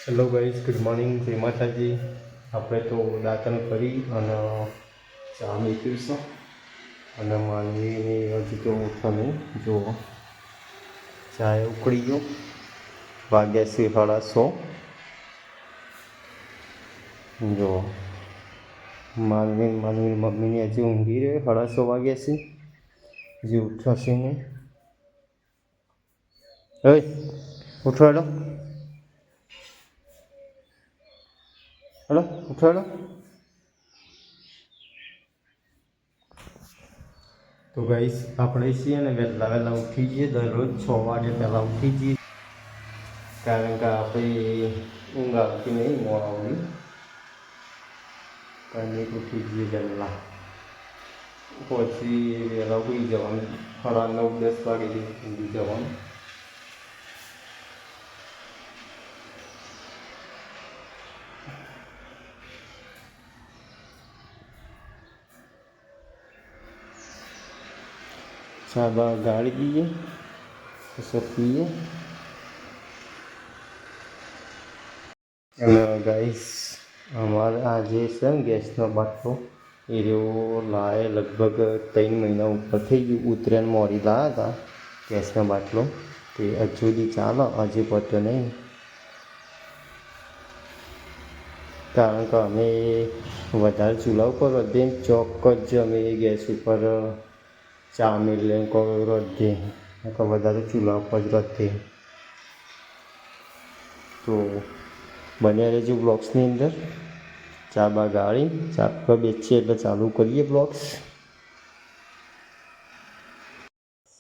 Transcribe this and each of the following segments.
Hello guys, good morning, જય માતાજી. આપણે તો દાંતણ કરી અને ચા મૂકીશું અને માનવીની હજી તો ઉઠો નહીં. જો ચા ઉકળી ગયો, વાગ્યા છે 6:30. જો માનવી મમ્મીની હજી ઊંઘી રહે. 6:30 વાગ્યા છે, હજી ઉઠશે નહીં. હે ઉઠો હેલો, હેલો ઉઠો હેલો. તો ગાઈસ આપણે છીએ ને વહેલા ઉઠી જઈએ, દરરોજ 6 વાગે પહેલાં ઉઠી જઈએ, કારણ કે આપણે ઊંઘ આવતી નહીં મોડાની. કંઈ ઉઠી જઈએ વહેલા, પછી વહેલા ઉઠી જવાનું. 9:30-10 વાગે ઊંઘી જવાનું. ચા ગાળી દઈએ, પછી પીએ. અને ગાઈસ અમારે આજે છે ને ગેસનો બાટલો એ રહ્યો લાવે લગભગ 3 મહિના ઉપર થઈ ગયું. ઉત્તરાયણ મોડી લાવ્યા હતા ગેસનો બાટલો, તે હજુ સુધી ચાલે, હજી પતો નહીં. કારણ કે અમે વધારે ચૂલા ઉપર વધીએ, ચોક્કસ જ અમે ગેસ ઉપર ચા મેળવીને કોઈ વધીએ, વધારે ચૂલા ઉપર જ વધીએ. તો બન્યા રહેજો બ્લોગ્સની અંદર. ચા બા ગાળી, ચા પર બેસીએ એટલે ચાલુ કરીએ બ્લોગ્સ.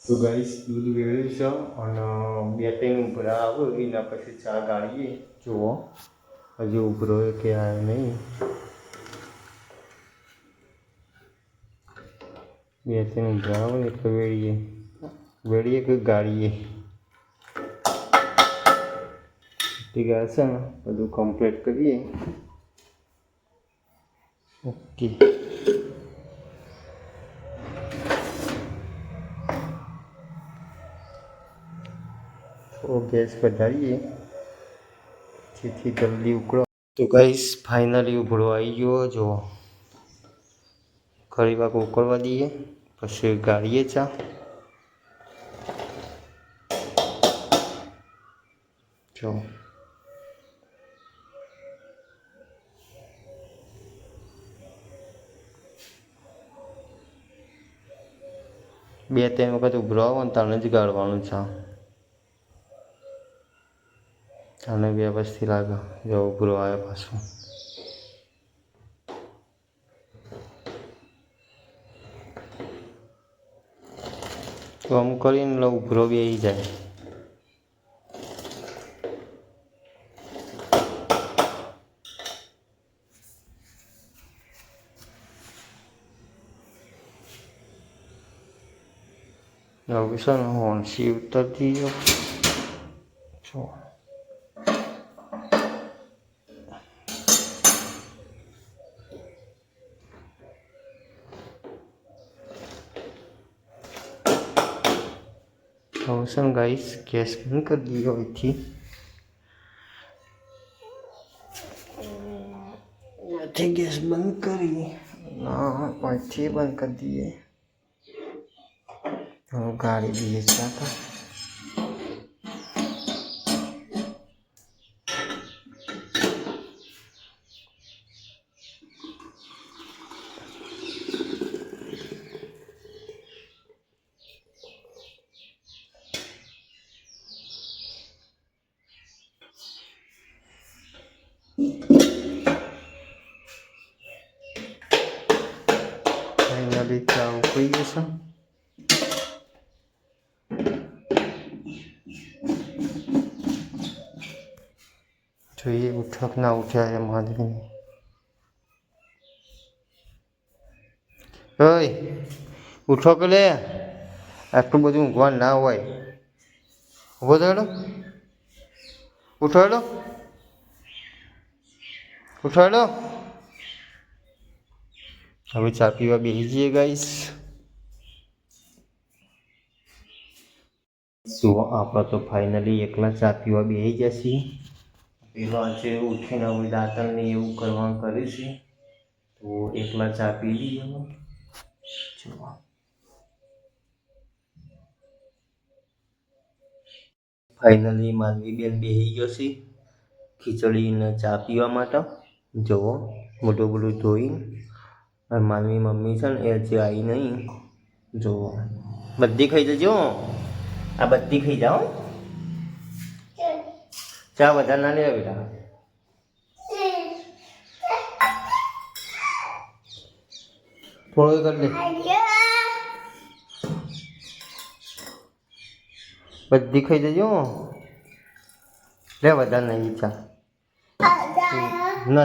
તો ગાઈસ દૂધ વેળ્યું છે અને 2-3 ઉભરા આવે એના પછી ચા ગાળીએ. જુઓ હજી ઉભરો કે આવ્યો નહીં. 2-3 ઉભરા આવે એટલે વેળીએ કે ગાળીએ. ઠીક છે ને, બધું કમ્પ્લીટ કરીએ. ઓકે, તો ગેસ વધારીએ જેથી જલ્દી ઉકળો. તો ગાઈસ ફાઇનલી ઉભરો આવી ગયો. જો ઘણી વાર ઉકળવા દઈએ પછી ગાળીએ ચા. જો 2-3 વખત ઉભરો આવો ને તાને જ ગાળવાનું છે. તાને વ્યવસ્થિત લાગે. જો ઉભરો આવ્યો પાછો. તો આમ કરીને એટલે ઉભરો બેસી જાય. હવે છે ને હોંસી ઉતરતી જો હવે ગાઈસ ગેસ બંધ કરી દઈએ. અહીંથી ગેસ બંધ કરી અહીંથી બંધ કરી દઈએ. ગાળી દઈએ ચા. ફાઇનલી ચા ઉકળી જશે. જોઈએ ઉઠક ના ઉઠ્યા છે માનવી. ઓય ઉઠો કે લે, આટલું બધું ઊંઘવાનું ના હોય. ઊભો થયો, ઉઠો હેલો. હવે ચા પીવા બેસી જઈએ ગાઈસ. સો આપણે તો ફાઇનલી એકલા ચા પીવા બેસી ગયા છીએ. પેલો આજે ઉઠીને હવે દાંતણને એવું કરવાનું કર્યું છે, તો એકલા ચા પી લઈએ. જો ફાઇનલી માનવી બેન બેસી ગયો છે ખીચડીને ચા પીવા માટે. જુઓ મોટું બધું ધોઈ, અને માનવી મમ્મી છે ને એ હજી આવી નહીં. જુઓ બધી ખાઈ જજો, આ બધી ખાઈ જાઓ. ચા વધારે ના લેવા બેટા. થોડો કરી દે, બધી ખાઈ જજો. લે વધારે નહીં ચા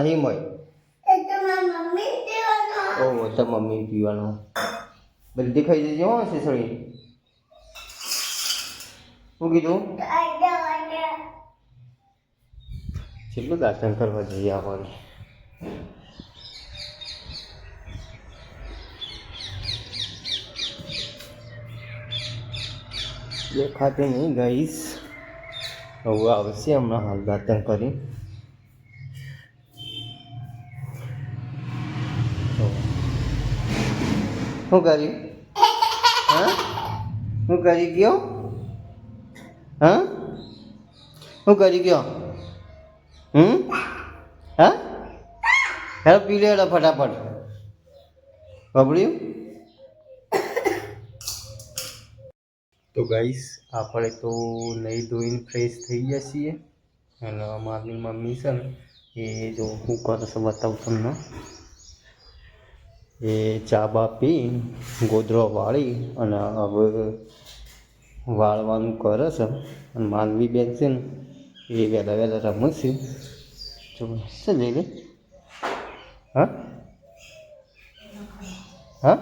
નહીં મળે. ઓહો તો મમ્મી પીવાનો. બધી ખાઈ જજો શીસળી. શું કીધું? કેટલું દાંતણ કરવા જઈએ આપણને. દેખાતું નહીં ગાઈસ. હવે આવશે હમણાં હાલ દાંતણ કરી. શું કર્યું? હા શું કરી ગયો? હા શું કરી ગયો? હા હેલો પી લે ફટાફટ. બબડ્યું? તો ગાઈસ આપણે તો નહીં ધોઈને ફ્રેશ થઈ ગયા છીએ, અને મારી મમ્મી છે ને એ જો શું કરે છે બતાવું તમને. એ ચા બા પી ગોદડો વાળી અને હવે વાળવાનું કરે છે. અને માનવી બેન છે ને એ વહેલા વહેલા રમશે. જો શું લઈ લે? હા હા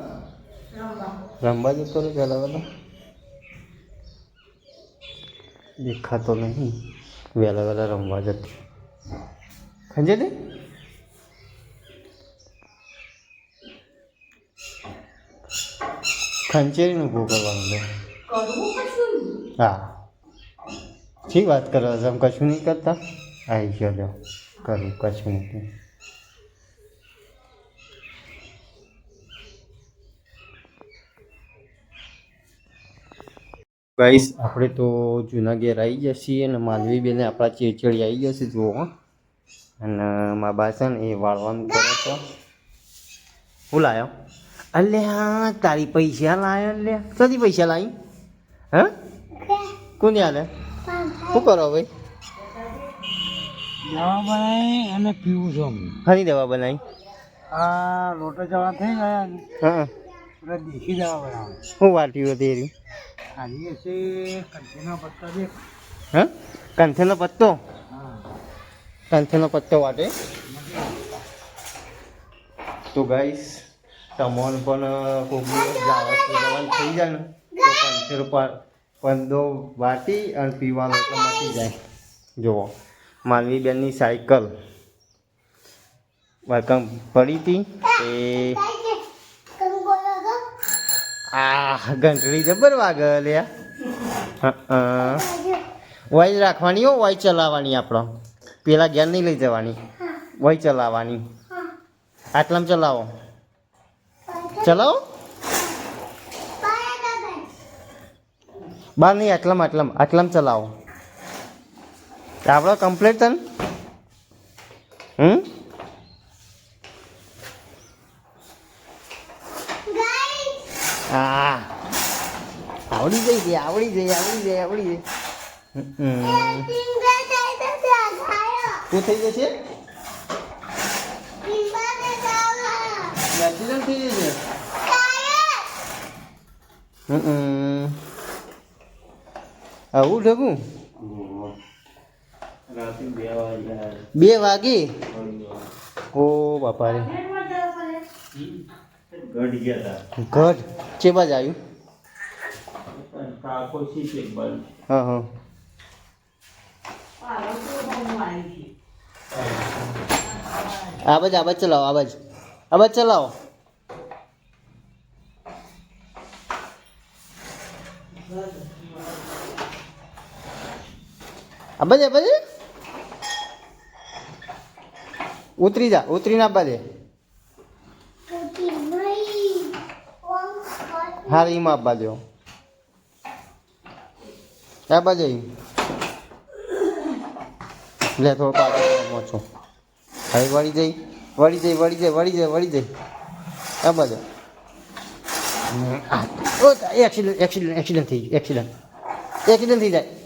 રમવા જતો રહે વહેલા વહેલા. દેખાતો નહીં, વહેલા વહેલા રમવા જતી. ખંજે દે ખંચેરીનું ઊભું કરવાનું લે. હા શી વાત કરો છો? કશું નહીં કરતા. આવી ગયો લો કરું કશું નહીં. ગાઈસ આપણે તો જૂના ઘેર આવી ગયા છીએ, અને માલવી બેને આપણા ચેચડી આવી ગયા છે જુઓ. અને મા બા છે ને એ વાળવાનું કરે છે. હું લાવ્યો? અલ્યા તારી પૈસા લાવ્યો? અલ્યા કદી પૈસા લાવી? હા કોને હાલે? શું કરો ભાઈ? દવા બનાવી અને પીવું છું. હની દવા બનાવી? આ લોટો જવા થઈ ગયા ને હા દેશી દવા બનાવે. શું વાટ્યું હતી એરી? આની છે કંઠીનો પત્તો દે. હા કંઠેનો પત્તો? હા કંઠેનો પત્તો વાટે. તો ગાઈસ તમોન પણ ખૂબ જવાનું થઈ જાય ને તો કંઠેરો પંદો વાટી અને પીવાનો એટલે મટી જાય. જુઓ માનવી બેનની સાયકલ વાકમ પડી હતી એ આ ઘંટડી જબર વાગે લે. વાય રાખવાની હો, વાય ચલાવવાની. આપણો પેલા ઘેર નહીં લઈ જવાની, વાય ચલાવવાની. આટલામાં ચલાવો, ચલાવો બાર નહીં, આટલામાં ચલાવો. આપણો કમ્પ્લીટ તને હા આવડી જાય. શું થઈ જશે? એક્સિડન્ટ થઈ જશે. આવું ઢગું 2 વાગે. ઓ બાપા રે ગઢ છે બાજ આવ્યું. હા હા આબાજ ચલાવો, આબાજ ચલાવો. આબાજ ઉતરી જા, ઉતરીને આપવા દે. હા એમાં આપવા દો. આપવા દે. લે થોડો પાછો ઓછો. હવે વળી જઈ, વળી જઈ, વળી જઈ, વળી જઈ, વળી જઈ. આપવા દો. એક્સિડન્ટ એક્સિડન્ટ એક્સિડન્ટ થઈ ગયું, એક્સિડન્ટ એક્સિડન્ટ થઈ જાય.